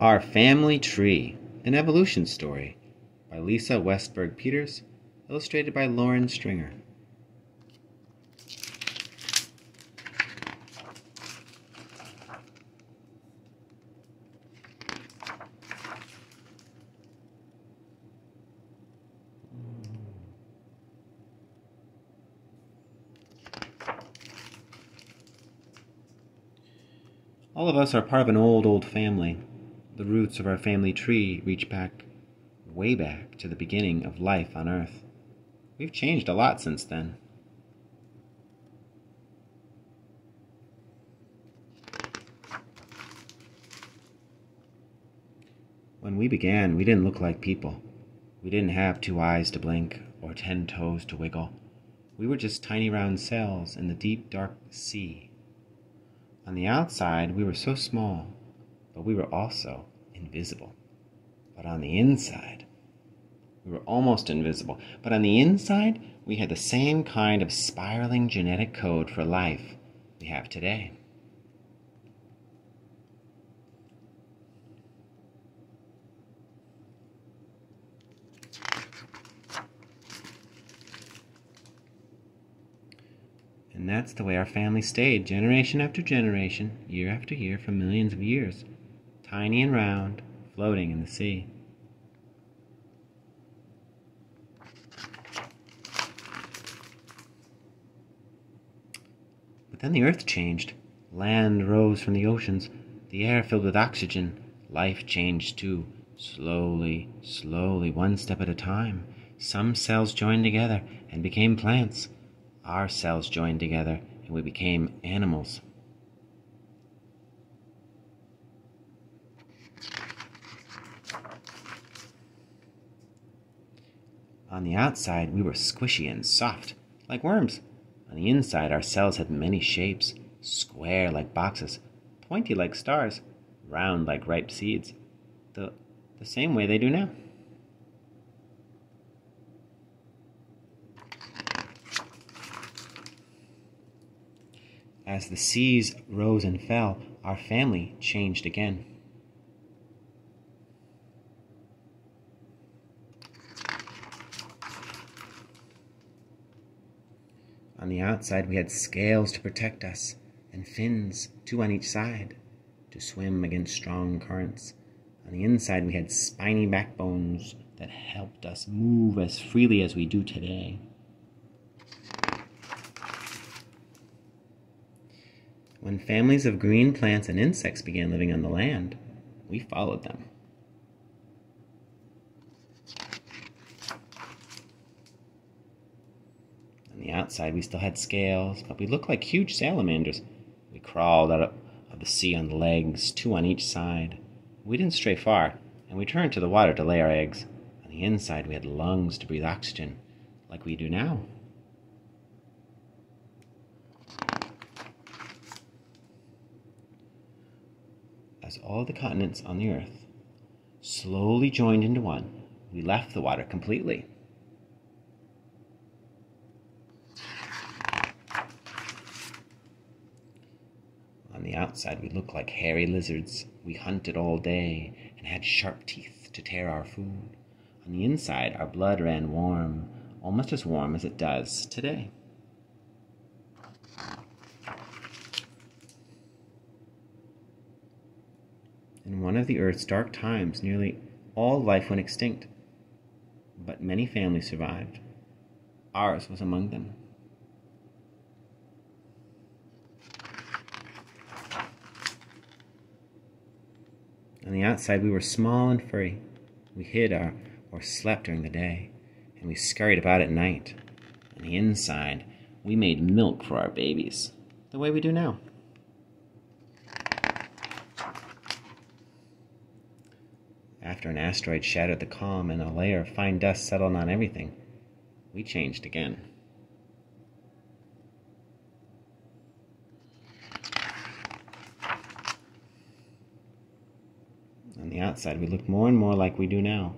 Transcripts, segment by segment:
Our Family Tree, an Evolution Story by Lisa Westberg Peters, illustrated by Lauren Stringer. All of us are part of an old family. The roots of our family tree reach back, way back to the beginning of life on Earth. We've changed a lot since then. When we began, we didn't look like people. We didn't have 2 eyes to blink or 10 toes to wiggle. We were just tiny round cells in the deep dark sea. On the outside, we were so small, but we were also invisible. But on the inside, we were almost invisible. But on the inside, we had the same kind of spiraling genetic code for life we have today. And that's the way our family stayed, generation after generation, year after year, for millions of years, tiny and round, floating in the sea. But then the earth changed. Land rose from the oceans, the air filled with oxygen. Life changed too, slowly, one step at a time. Some cells joined together and became plants. Our cells joined together and we became animals. On the outside, we were squishy and soft, like worms. On the inside, our cells had many shapes, square like boxes, pointy like stars, round like ripe seeds, the same way they do now. As the seas rose and fell, our family changed again. On the outside, we had scales to protect us, and fins, 2 on each side, to swim against strong currents. On the inside, we had spiny backbones that helped us move as freely as we do today. When families of green plants and insects began living on the land, we followed them. On the outside, we still had scales, but we looked like huge salamanders. We crawled out of the sea on legs, 2 on each side. We didn't stray far, and we turned to the water to lay our eggs. On the inside, we had lungs to breathe oxygen, like we do now. As all the continents on the earth slowly joined into one, we left the water completely. On the outside, we looked like hairy lizards. We hunted all day and had sharp teeth to tear our food. On the inside, our blood ran warm, almost as warm as it does today. In one of the Earth's dark times, nearly all life went extinct, but many families survived. Ours was among them. On the outside, we were small and furry. We hid or slept during the day, and we scurried about at night. On the inside, we made milk for our babies, the way we do now. After an asteroid shattered the calm and a layer of fine dust settled on everything, we changed again. On the outside, we looked more and more like we do now,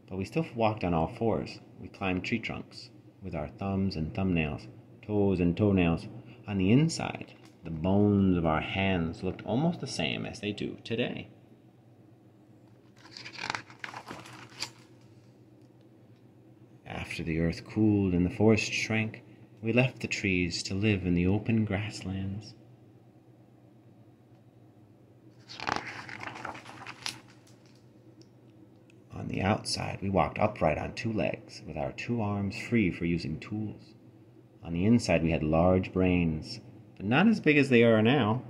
but we still walked on all fours. We climbed tree trunks with our thumbs and thumbnails, toes and toenails. On the inside, the bones of our hands looked almost the same as they do today. After the earth cooled and the forest shrank, we left the trees to live in the open grasslands. On the outside, we walked upright on 2 legs, with our 2 arms free for using tools. On the inside, we had large brains, but not as big as they are now.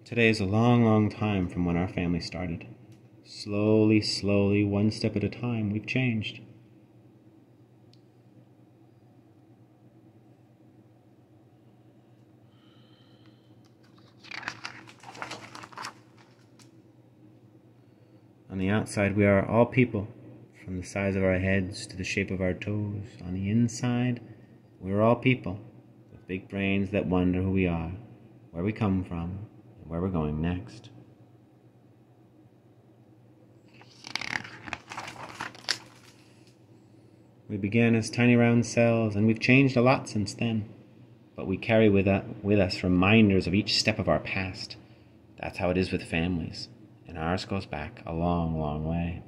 Today is a long, long time from when our family started. Slowly, slowly, one step at a time, we've changed. On the outside, we are all people, from the size of our heads to the shape of our toes. On the inside, we are all people, with big brains that wonder who we are, where we come from, and where we're going next. We began as tiny round cells, and we've changed a lot since then. But we carry with us reminders of each step of our past. That's how it is with families, and ours goes back a long, long way.